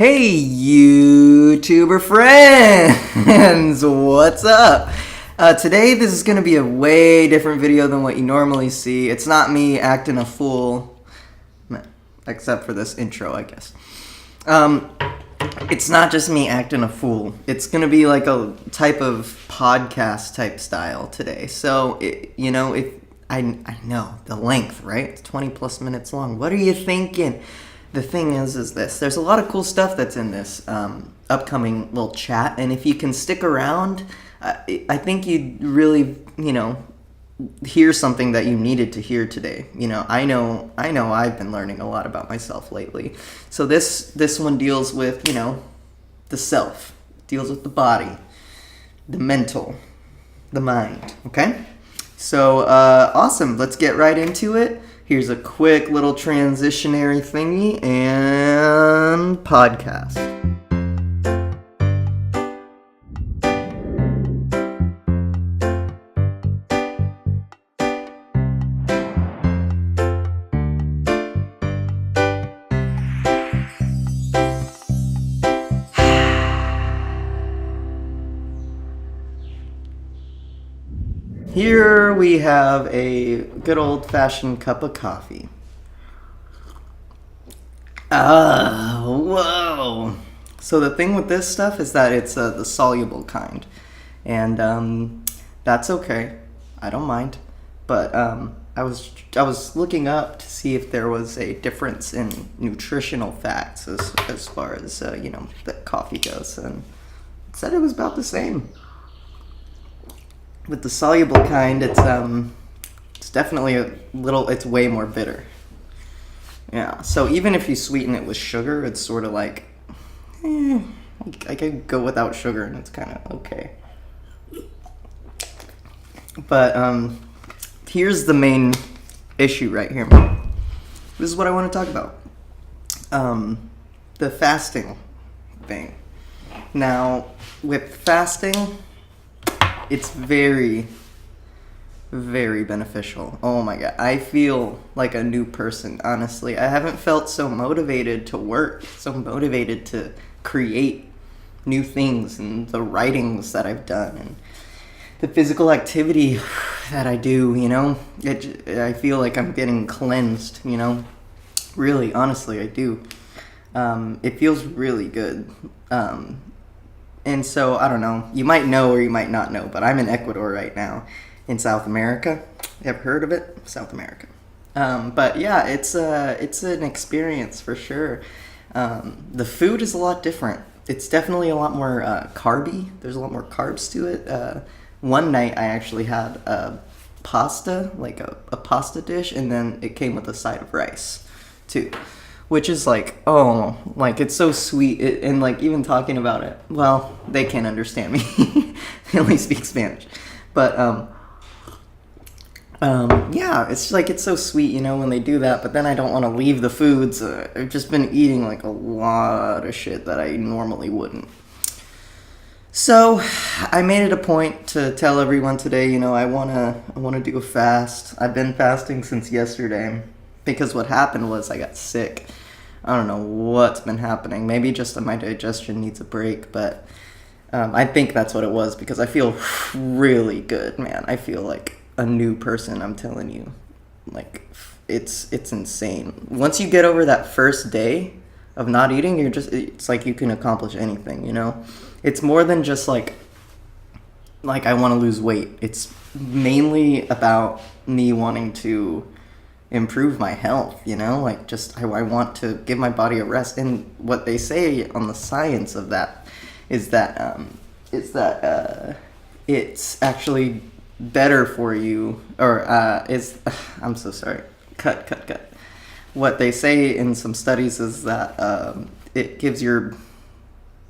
Hey, YouTuber friends! What's up? Today, this is going to be a way different video than what you normally see. It's not me acting a fool, except for this intro, I guess. It's not just me acting a fool. It's going to be like a type of podcast type style today. So, I know the length, right? It's 20 plus minutes long. What are you thinking? The thing is this. There's a lot of cool stuff that's in this upcoming little chat. And if you can stick around, I think you'd really, hear something that you needed to hear today. I know I've been learning a lot about myself lately. So this one deals with, the self. Deals with the body, the mental, the mind. Okay? So, awesome. Let's get right into it. Here's a quick little transitionary thingy and podcast. Here we have a good old-fashioned cup of coffee. Whoa. So the thing with this stuff is that it's the soluble kind. And that's okay. I don't mind. But I was looking up to see if there was a difference in nutritional facts as far as, that coffee goes. And it said it was about the same. With the soluble kind, it's definitely it's way more bitter. Yeah, so even if you sweeten it with sugar, it's sort of like, I could go without sugar and it's kind of okay. But here's the main issue right here. This is what I want to talk about. The fasting thing. Now, with fasting, it's very, very beneficial. Oh my god. I feel like a new person, honestly. I haven't felt so motivated to work, so motivated to create new things, and the writings that I've done, and the physical activity that I do, I feel like I'm getting cleansed, Really, honestly, I do. It feels really good. And so, I don't know, you might know or you might not know, but I'm in Ecuador right now, in South America. Ever heard of it? South America. But yeah, it's an experience for sure. The food is a lot different. It's definitely a lot more carby. There's a lot more carbs to it. One night I actually had a pasta, like a pasta dish, and then it came with a side of rice, too. Which is it's so sweet, and even talking about it, well, they can't understand me. They only speak Spanish. But, yeah, it's so sweet, when they do that, but then I don't want to leave the foods. I've just been eating, a lot of shit that I normally wouldn't. So, I made it a point to tell everyone today, I want to do a fast. I've been fasting since yesterday, because what happened was I got sick. I don't know what's been happening. Maybe just that my digestion needs a break, but I think that's what it was, because I feel really good, man. I feel like a new person, I'm telling you. It's insane. Once you get over that first day of not eating, it's like you can accomplish anything, It's more than just I want to lose weight. It's mainly about me wanting to improve my health, I want to give my body a rest. And what they say on the science of that is that it's actually better for you, or I'm so sorry, cut. What they say in some studies is that it gives your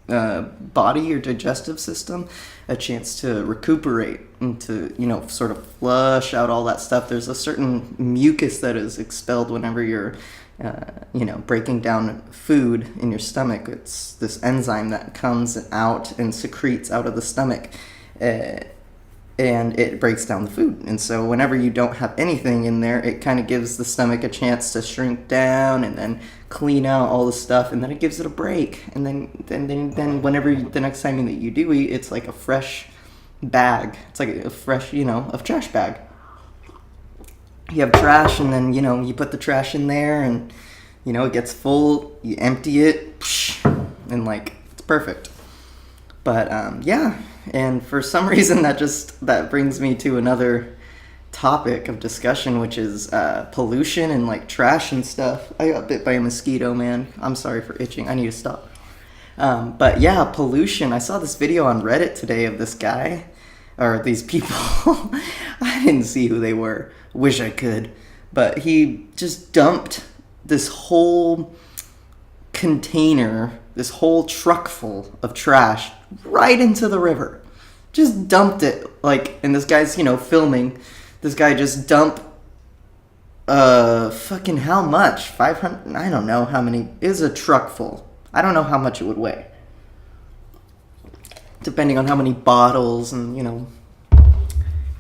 body, your digestive system, a chance to recuperate and to, sort of flush out all that stuff. There's a certain mucus that is expelled whenever you're, breaking down food in your stomach. It's this enzyme that comes out and secretes out of the stomach. and it breaks down the food. And so whenever you don't have anything in there, it kind of gives the stomach a chance to shrink down and then clean out all the stuff, and then it gives it a break. And then whenever the next time that you do eat, it's like a fresh bag. It's like a fresh, a trash bag. You have trash, and then, you put the trash in there, and, it gets full, you empty it, and, it's perfect. But, yeah, and for some reason that brings me to another topic of discussion, which is pollution and, trash and stuff. I got bit by a mosquito, man. I'm sorry for itching. I need to stop. But, yeah, pollution. I saw this video on Reddit today of this guy, or these people. I didn't see who they were. Wish I could. But he just dumped this whole container, this whole truck full of trash right into the river. Just dumped it. And this guy's, filming. This guy just dumped, fucking how much? 500? I don't know how many. It was a truck full. I don't know how much it would weigh. Depending on how many bottles and,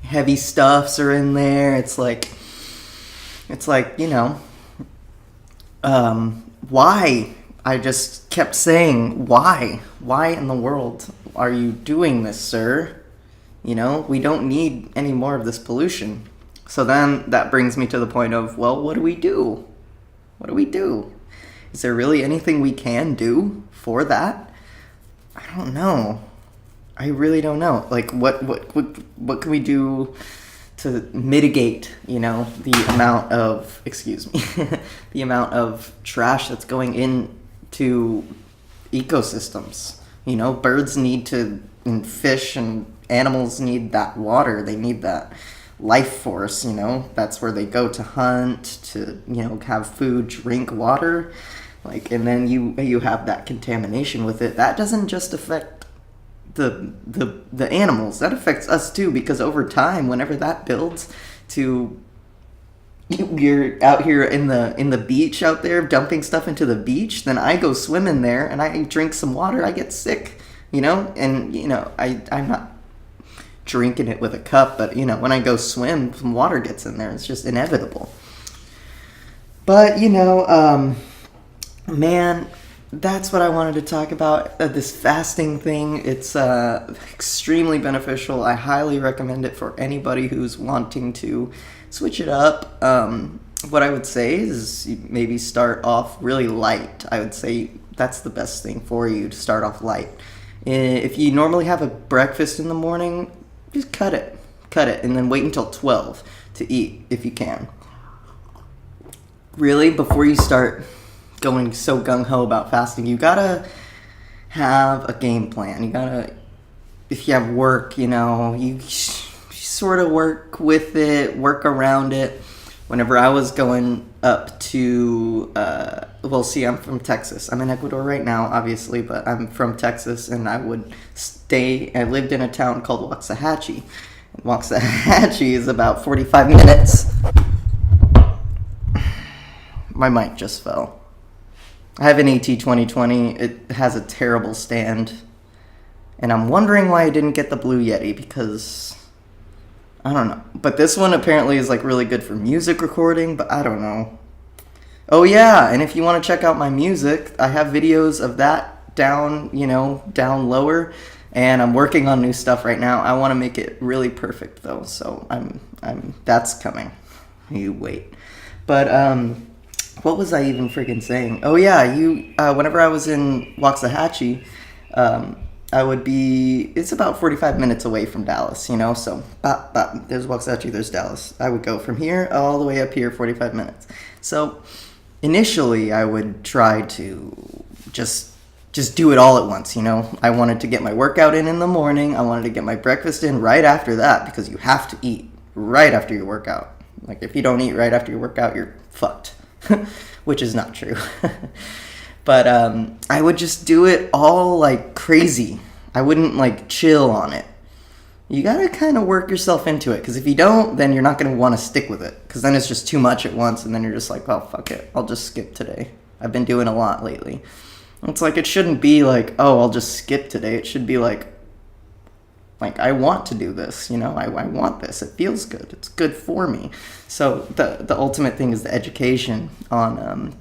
heavy stuffs are in there. It's like, why? I just kept saying, why? Why in the world are you doing this, sir? We don't need any more of this pollution. So then that brings me to the point of, well, what do we do? What do we do? Is there really anything we can do for that? I don't know. I really don't know. What can we do to mitigate, the amount of, the amount of trash that's going into ecosystems? Birds need to, and fish and animals need that water. They need that life force, That's where they go to hunt, to, have food, drink water. And then you have that contamination with it. That doesn't just affect the animals, that affects us too, because over time, whenever that builds to, you're out here in the beach out there dumping stuff into the beach, then I go swim in there and I drink some water, I get sick, and I'm not drinking it with a cup, but when I go swim, some water gets in there. It's just inevitable. But man, that's what I wanted to talk about, this fasting thing. It's extremely beneficial. I highly recommend it for anybody who's wanting to switch it up. What I would say is maybe start off really light. I would say that's the best thing for you, to start off light. If you normally have a breakfast in the morning, just cut it, and then wait until 12 to eat if you can. Really, before you start going so gung-ho about fasting, you gotta have a game plan. You gotta, if you have work, you sort of work with it, work around it. Whenever I was going up to, I'm from Texas. I'm in Ecuador right now, obviously, but I'm from Texas, and I lived in a town called Waxahachie. Waxahachie is about 45 minutes. My mic just fell. I have an AT2020. It has a terrible stand. And I'm wondering why I didn't get the Blue Yeti, because I don't know. But this one apparently is really good for music recording, but I don't know. Oh yeah, and if you want to check out my music, I have videos of that down lower, and I'm working on new stuff right now. I want to make it really perfect though, so that's coming. You wait. But what was I even freaking saying? Oh yeah, whenever I was in Waxahachie, it's about 45 minutes away from Dallas, so there's Waxahachie, there's Dallas. I would go from here all the way up here, 45 minutes. So initially I would try to just do it all at once, I wanted to get my workout in the morning. I wanted to get my breakfast in right after that, because you have to eat right after your workout. If you don't eat right after your workout, you're fucked. Which is not true. But I would just do it all crazy. I wouldn't chill on it. You gotta kind of work yourself into it, because if you don't, then you're not gonna want to stick with it, because then it's just too much at once, and then you're just oh, fuck it, I'll just skip today. I've been doing a lot lately. It's it shouldn't be oh, I'll just skip today. It should be Like, I want to do this, I want this. It feels good. It's good for me. So the ultimate thing is the education on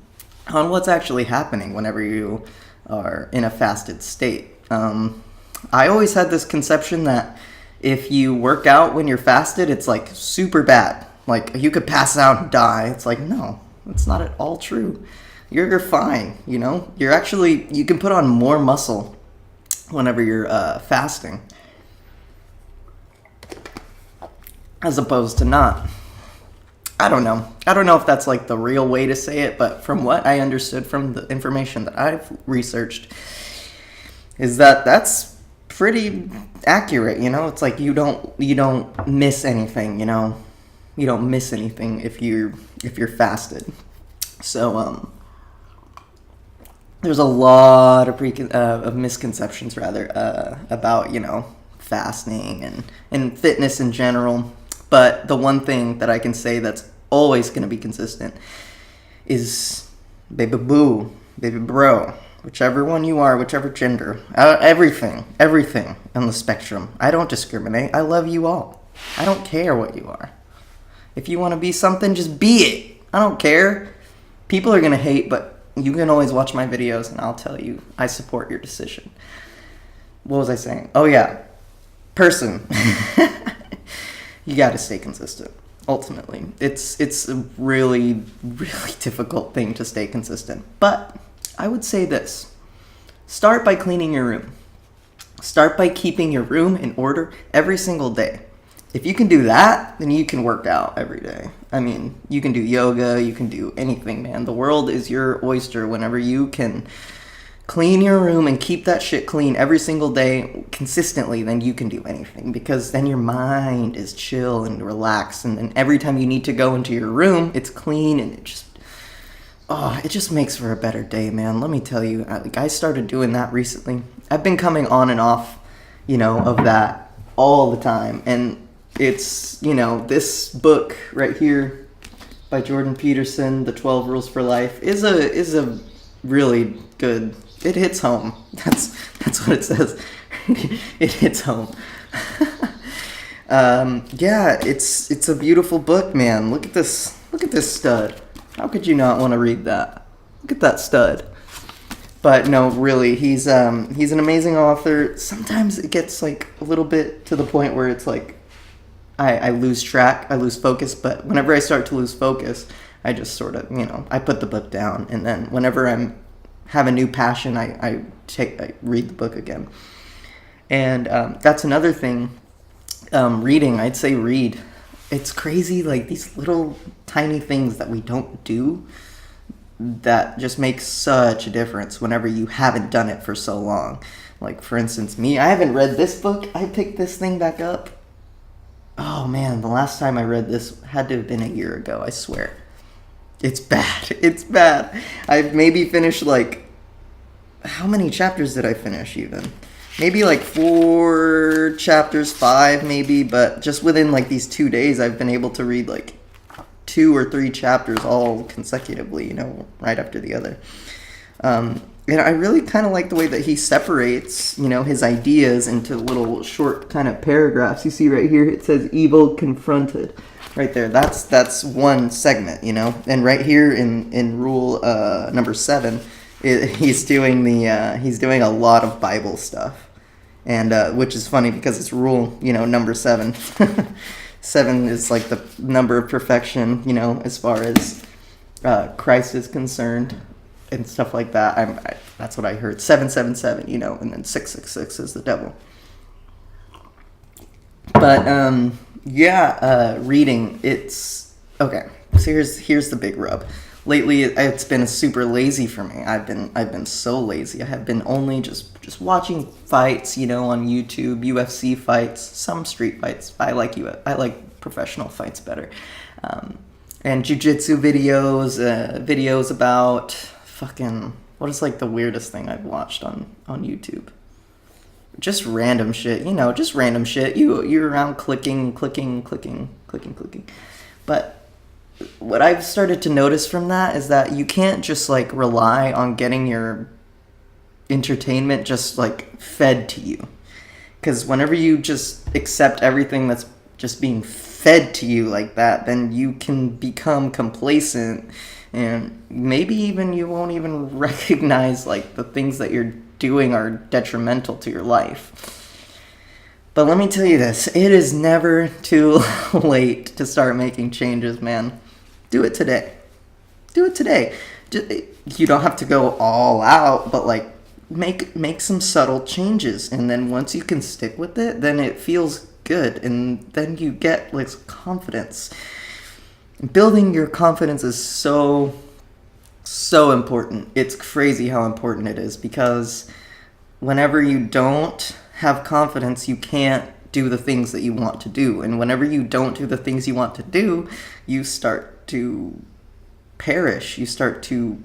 what's actually happening whenever you are in a fasted state. I always had this conception that if you work out when you're fasted, it's like super bad. Like, you could pass out and die. It's like, no, it's not at all true. You're fine, you can put on more muscle whenever you're fasting, as opposed to not. I don't know if that's like the real way to say it, but from what I understood from the information that I've researched, is that that's pretty accurate. It's like you don't miss anything. You don't miss anything if you're fasted. So there's a lot of misconceptions about fasting and fitness in general. But the one thing that I can say that's always going to be consistent is baby boo, baby bro, whichever one you are, whichever gender, everything on the spectrum. I don't discriminate. I love you all. I don't care what you are. If you want to be something, just be it. I don't care. People are going to hate, but you can always watch my videos and I'll tell you I support your decision. What was I saying? Oh yeah, person. You got to stay consistent. Ultimately, it's a really, really difficult thing to stay consistent. But I would say this: start by cleaning your room. Start by keeping your room in order every single day. If you can do that, then you can work out every day. I mean, you can do yoga, you can do anything, man. The world is your oyster whenever you can clean your room and keep that shit clean every single day consistently, then you can do anything, because then your mind is chill and relaxed, and then every time you need to go into your room, it's clean, and it just makes for a better day, man. Let me tell you, I started doing that recently. I've been coming on and off, of that all the time, and it's, this book right here by Jordan Peterson, The 12 Rules for Life, is a really good. It hits home. That's what it says. It hits home. Yeah, it's a beautiful book, man. Look at this stud. How could you not want to read that? Look at that stud. But no, really, he's an amazing author. Sometimes it gets like a little bit to the point where it's like I lose track, I lose focus. But whenever I start to lose focus, I just sort of, I put the book down, and then whenever have a new passion, I read the book again. And that's another thing. Reading, I'd say read. It's crazy, like these little tiny things that we don't do that just make such a difference whenever you haven't done it for so long. Like, for instance, me, I haven't read this book. I picked this thing back up. Oh man, the last time I read this had to have been a year ago, I swear. It's bad. It's bad. I've maybe finished like, how many chapters did I finish even? Maybe like 4 chapters, 5 maybe, but just within like these 2 days, I've been able to read like 2 or 3 chapters all consecutively, right after the other. And I really kind of like the way that he separates, his ideas into little short kind of paragraphs. You see right here, it says evil confronted. Right there, that's one segment, And right here in rule number 7, he's doing a lot of Bible stuff, and which is funny because it's rule, number 7. 7 is like the number of perfection, as far as Christ is concerned, and stuff like that. That's what I heard. 777, and then 666 is the devil. But reading, it's okay. So here's the big rub. Lately, it's been super lazy for me. I've been so lazy. I have been only just watching fights, on YouTube, UFC fights, some street fights. I like professional fights better, and jiu-jitsu videos about fucking, what is like the weirdest thing I've watched on YouTube. Just random shit, just random shit. You're around clicking. But what I've started to notice from that is that you can't just like rely on getting your entertainment just like fed to you. Because whenever you just accept everything that's just being fed to you like that, then you can become complacent, and maybe even you won't even recognize like the things that you're doing are detrimental to your life. But let me tell you this, it is never too late to start making changes, man. Do it today. Do it today. You don't have to go all out, but like make some subtle changes, and then once you can stick with it, then it feels good, and then you get like confidence. Building your confidence is so important. It's crazy how important it is, because whenever you don't have confidence, you can't do the things that you want to do, and whenever you don't do the things you want to do, you start to perish. You start to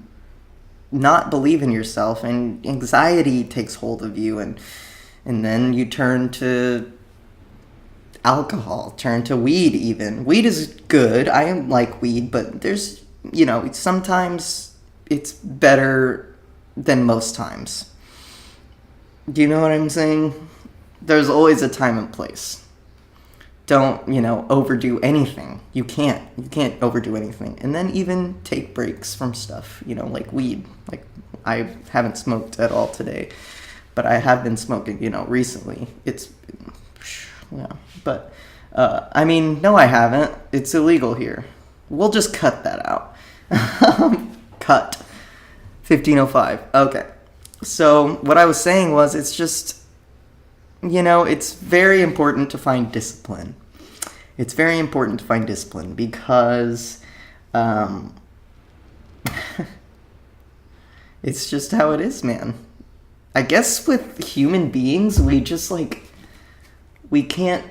not believe in yourself, and anxiety takes hold of you, and then you turn to alcohol, turn to weed even. Weed is good. I like weed, but there's, sometimes it's better than most times. Do you know what I'm saying? There's always a time and place. Don't, overdo anything. You can't overdo anything. And then even take breaks from stuff, like weed. Like, I haven't smoked at all today, but I have been smoking, recently. But, no, I haven't. It's illegal here. We'll just cut that out. Cut. 1505. Okay. So, what I was saying was, it's just, it's very important to find discipline. It's very important to find discipline because it's just how it is, man. I guess with human beings, we just we can't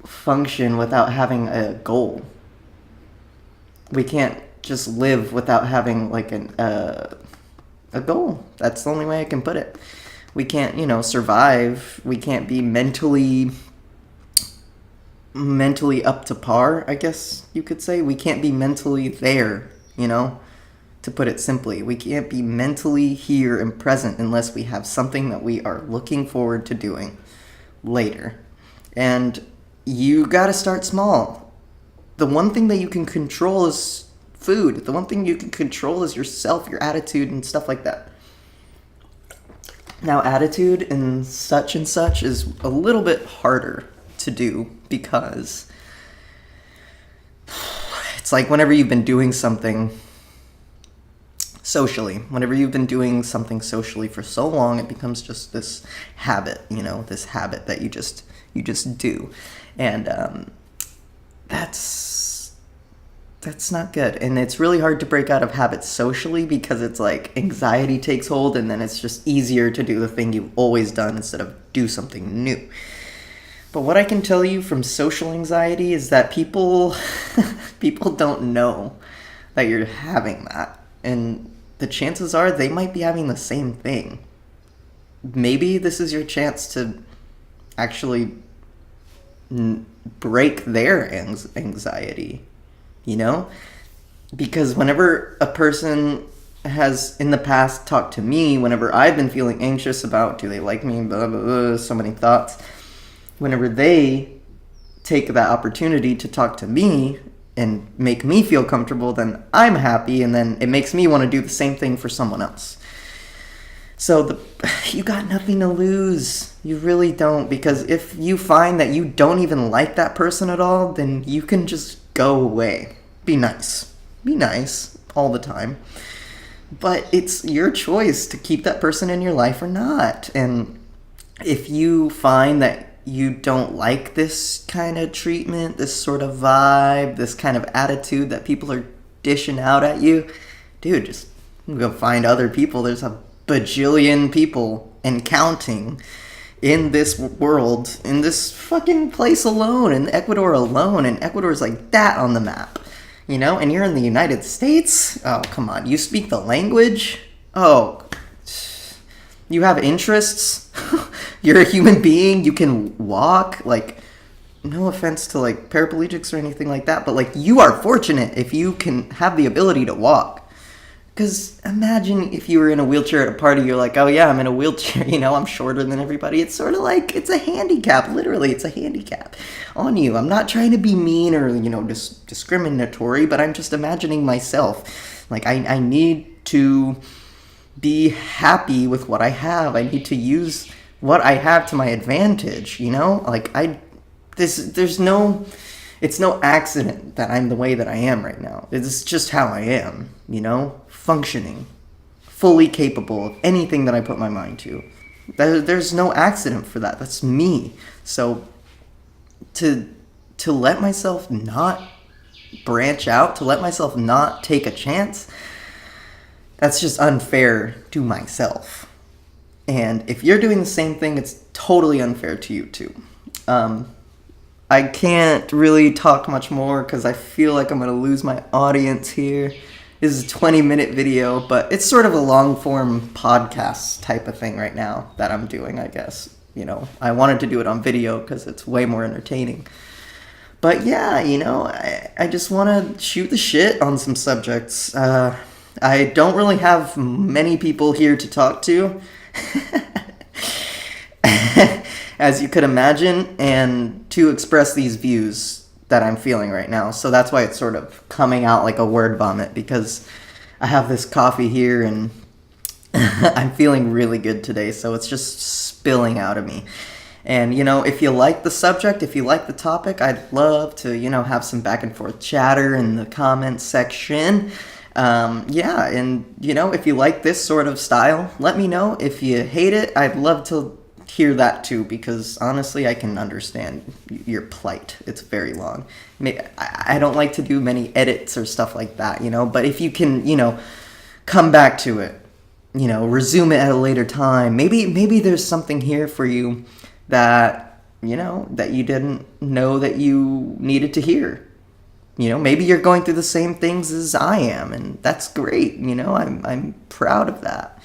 function without having a goal. We can't just live without having a goal. That's the only way I can put it. We can't, survive. We can't be mentally up to par, I guess you could say. We can't be mentally there, to put it simply. We can't be mentally here and present unless we have something that we are looking forward to doing later. And you gotta start small. The one thing that you can control is food. The one thing you can control is yourself, your attitude, and stuff like that. Now, attitude and such is a little bit harder to do because it's like whenever you've been doing something socially for so long, it becomes just this habit, this habit that you just do. And that's not good. And it's really hard to break out of habits socially because it's like anxiety takes hold, and then it's just easier to do the thing you've always done instead of do something new. But what I can tell you from social anxiety is that people don't know that you're having that. And the chances are they might be having the same thing. Maybe this is your chance to actually break their anxiety. Because whenever a person has in the past talked to me, whenever I've been feeling anxious about do they like me, blah, blah, blah, so many thoughts, whenever they take that opportunity to talk to me and make me feel comfortable, then I'm happy, and then it makes me want to do the same thing for someone else. So you got nothing to lose. You really don't, because if you find that you don't even like that person at all, then you can just go away. Be nice. Be nice all the time. But it's your choice to keep that person in your life or not. And if you find that you don't like this kind of treatment, this sort of vibe, this kind of attitude that people are dishing out at you, dude, just go find other people. There's a bajillion people and counting in this world, in this fucking place alone, in Ecuador alone, and Ecuador's like that on the map, and you're in the United States? Oh, come on, you speak the language? Oh, you have interests? You're a human being, you can walk, no offense to, paraplegics or anything like that, but, you are fortunate if you can have the ability to walk. Because imagine if you were in a wheelchair at a party, you're like, oh yeah, I'm in a wheelchair, I'm shorter than everybody. It's sort of like, it's a handicap, literally, it's a handicap on you. I'm not trying to be mean or, discriminatory, but I'm just imagining myself. Like, I need to be happy with what I have. I need to use what I have to my advantage, Like, it's no accident that I'm the way that I am right now. It's just how I am, functioning, fully capable of anything that I put my mind to. There's no accident for that. That's me. So to let myself not branch out, to let myself not take a chance, that's just unfair to myself. And if you're doing the same thing, it's totally unfair to you too. I can't really talk much more because I feel like I'm going to lose my audience here. This is a 20-minute video, but it's sort of a long-form podcast type of thing right now that I'm doing, I guess. I wanted to do it on video because it's way more entertaining. But yeah, I just want to shoot the shit on some subjects. I don't really have many people here to talk to, as you could imagine, and to express these views that I'm feeling right now. So that's why it's sort of coming out like a word vomit, because I have this coffee here and I'm feeling really good today, so it's just spilling out of me. And, if you like the subject, if you like the topic, I'd love to, have some back and forth chatter in the comments section. Yeah, and, if you like this sort of style, let me know. If you hate it, I'd love to hear that too, because honestly, I can understand your plight. It's very long. I don't like to do many edits or stuff like that, but if you can, come back to it, resume it at a later time. Maybe there's something here for you that, that you didn't know that you needed to hear. Maybe you're going through the same things as I am, and that's great. I'm proud of that.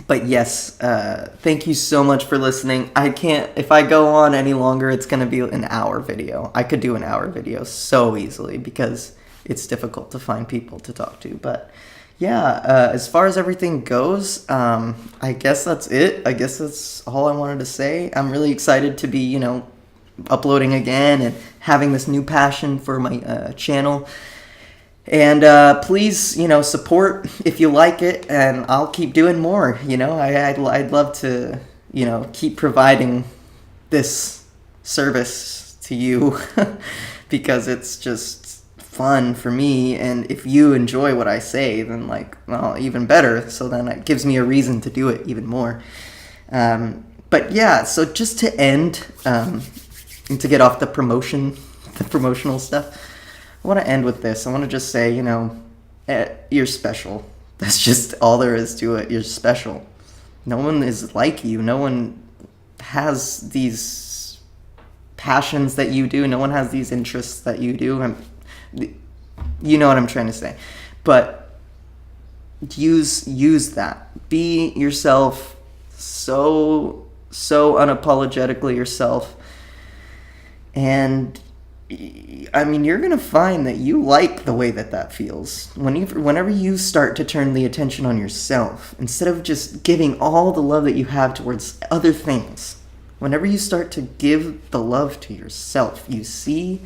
But yes, thank you so much for listening. If I go on any longer, it's going to be an hour video. I could do an hour video so easily because it's difficult to find people to talk to. But yeah, as far as everything goes, I guess that's it. I guess that's all I wanted to say. I'm really excited to be, uploading again and having this new passion for my channel. And please, support if you like it, and I'll keep doing more. I'd love to, keep providing this service to you because it's just fun for me. And if you enjoy what I say, then even better. So then it gives me a reason to do it even more. But yeah, so just to end, and to get off the promotional stuff, I want to end with this. I want to just say, you're special. That's just all there is to it. You're special. No one is like you. No one has these passions that you do. No one has these interests that you do. You know what I'm trying to say. But use that. Be yourself so unapologetically yourself. And you're going to find that you like the way that feels. Whenever you start to turn the attention on yourself, instead of just giving all the love that you have towards other things, whenever you start to give the love to yourself, you see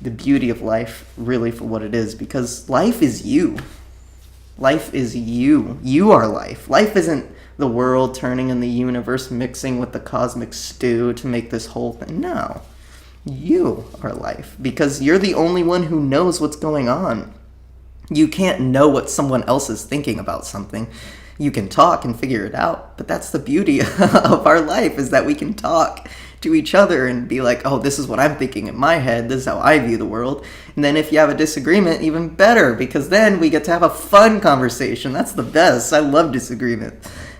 the beauty of life really for what it is, because life is you. Life is you. You are life. Life isn't the world turning and the universe mixing with the cosmic stew to make this whole thing. No. You are life, because you're the only one who knows what's going on. You can't know what someone else is thinking about something. You can talk and figure it out, but that's the beauty of our life, is that we can talk to each other and be like, oh, this is what I'm thinking in my head, this is how I view the world. And then if you have a disagreement, even better, because then we get to have a fun conversation. That's the best. I love disagreement,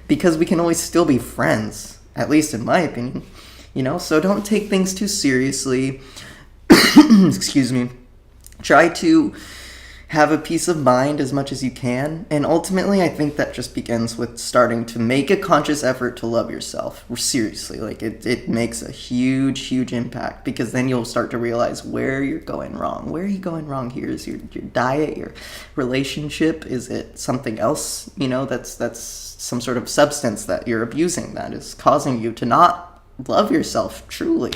because we can always still be friends, at least in my opinion. So don't take things too seriously. Excuse me. Try to have a peace of mind as much as you can. And ultimately, I think that just begins with starting to make a conscious effort to love yourself. Seriously, like it makes a huge impact, because then you'll start to realize where you're going wrong. Where are you going wrong here? Is your diet, your relationship? Is it something else? That's some sort of substance that you're abusing that is causing you to not love yourself truly.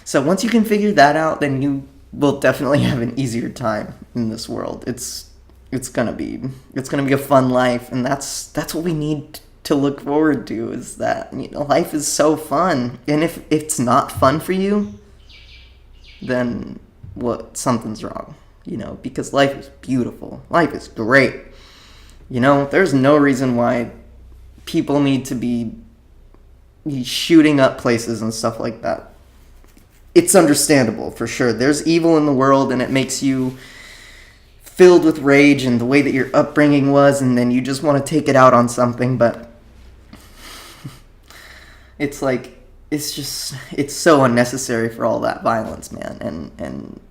So once you can figure that out, then you will definitely have an easier time in this world. It's gonna be a fun life, and that's what we need to look forward to. Is that life is so fun, and if it's not fun for you, then something's wrong. Because life is beautiful, life is great. There's no reason why people need to be shooting up places and stuff like that. It's understandable, for sure. There's evil in the world, and it makes you filled with rage and the way that your upbringing was, and then you just want to take it out on something, but it's so unnecessary for all that violence, man.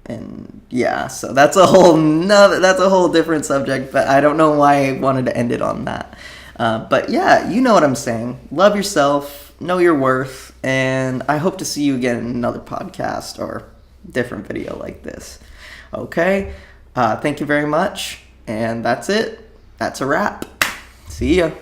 And yeah, so that's a whole different subject, but I don't know why I wanted to end it on that. But yeah, you know what I'm saying. Love yourself, know your worth, and I hope to see you again in another podcast or different video like this. Okay? Thank you very much, and that's it. That's a wrap. See ya.